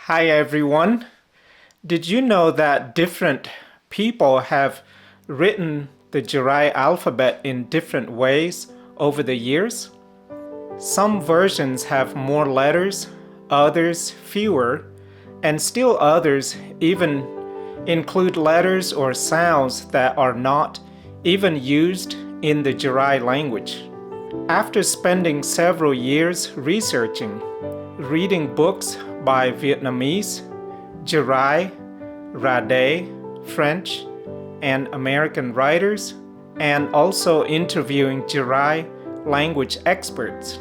Hi everyone. Did you know that different people have written the Jarai alphabet in different ways over the years? Some versions have more letters, others fewer, and still others even include letters or sounds that are not even used in the Jarai language. After spending several years researching, reading books by Vietnamese, Jarai, Rade, French, and American writers, and also interviewing Jarai language experts,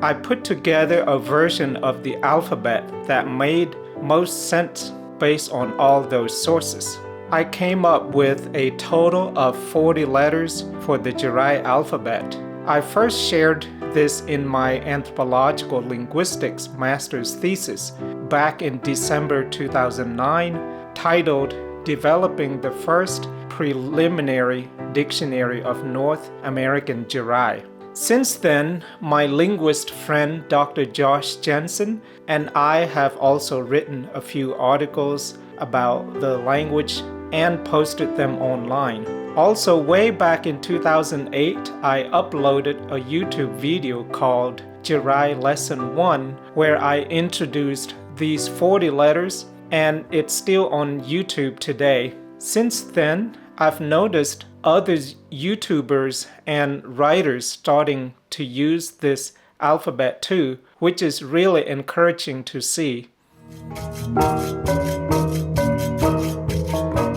I put together a version of the alphabet that made most sense based on all those sources. I came up with a total of 40 letters for the Jarai alphabet. I first shared this in my anthropological linguistics master's thesis back in December 2009, titled Developing the First Preliminary Dictionary of North American Jarai. Since then, my linguist friend Dr. Josh Jensen and I have also written a few articles about the language and posted them online. Also, way back in 2008, I uploaded a YouTube video called Jarai Lesson 1, where I introduced these 40 letters, and it's still on YouTube today. Since then, I've noticed other YouTubers and writers starting to use this alphabet too, which is really encouraging to see.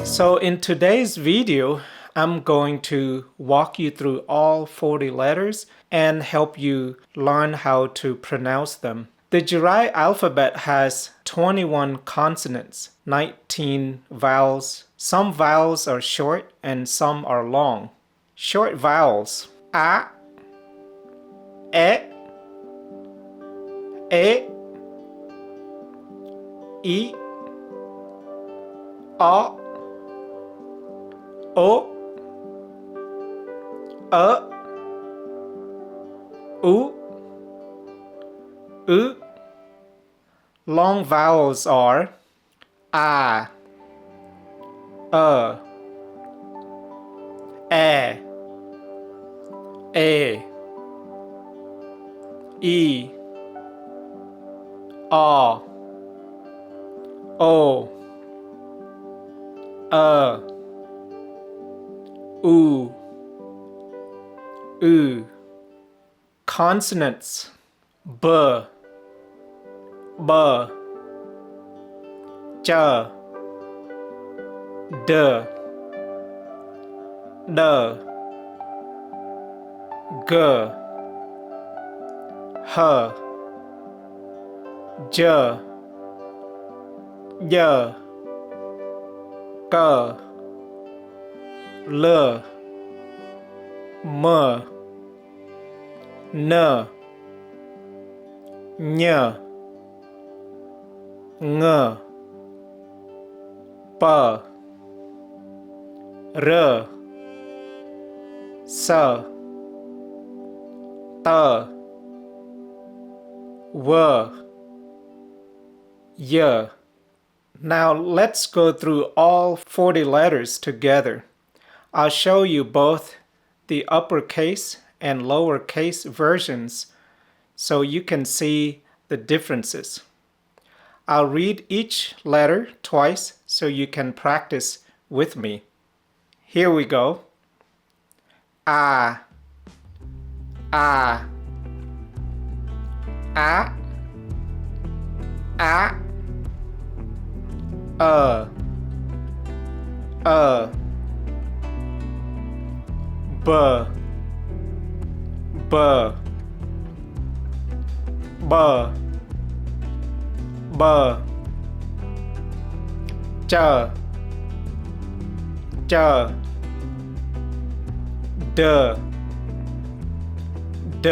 So in today's video, I'm going to walk you through all 40 letters and help you learn how to pronounce them. The Jarai alphabet has 21 consonants, 19 vowels. Some vowels are short and some are long. Short vowels: a, e, I, o, u. Long vowels are a, e, I, o, u. Consonants: b, j, d, g, h, j, y, k, l, m, n, ñ, ng, p, r, s, t, w, y. Now let's go through all 40 letters together. I'll show you both the uppercase and lowercase versions so you can see the differences. I'll read each letter twice so you can practice with me. Here we go. A, a, a, a, b, b, b, b, ch, ch, d, d,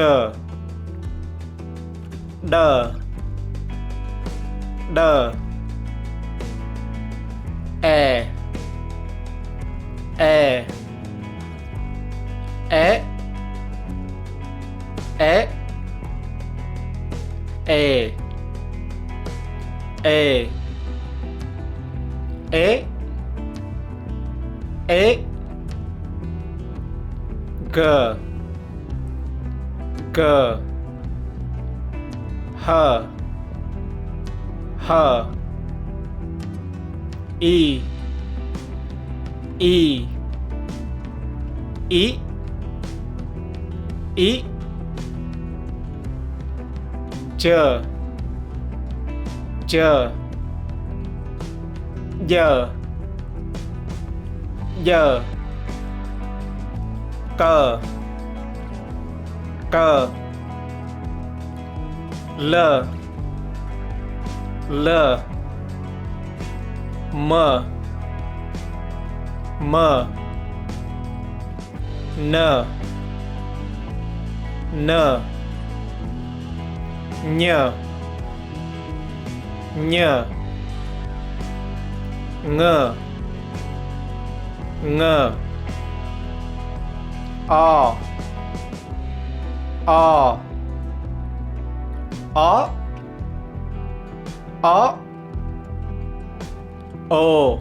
d, d, e, e, e, e, A A A G G H H E E E E J J J J Cơ Cơ L L M M N N Ñ Ñ Ngơ Ngơ O O O O O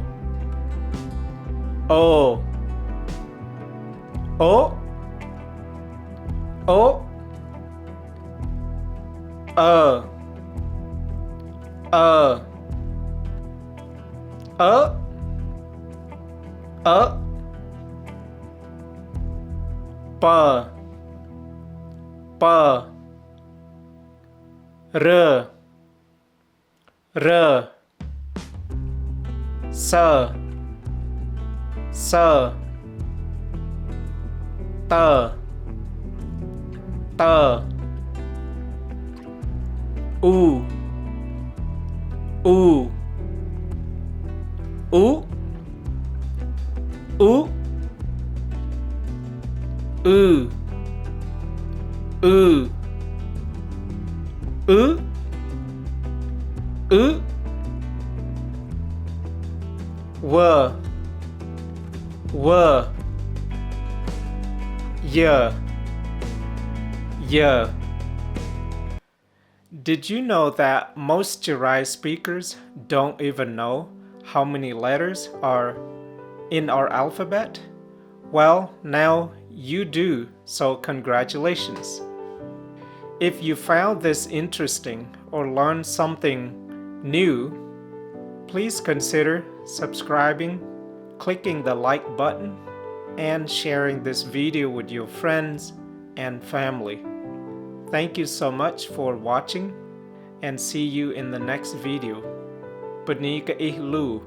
O O O P P R R S S T T U U U U U U U U W W Y Y. Did you know that most Jarai speakers don't even know how many letters are in our alphabet? Well, now you do, so congratulations. If you found this interesting or learned something new, please consider subscribing, clicking the like button, and sharing this video with your friends and family. Thank you so much for watching, and see you in the next video. Bani ka ihlu.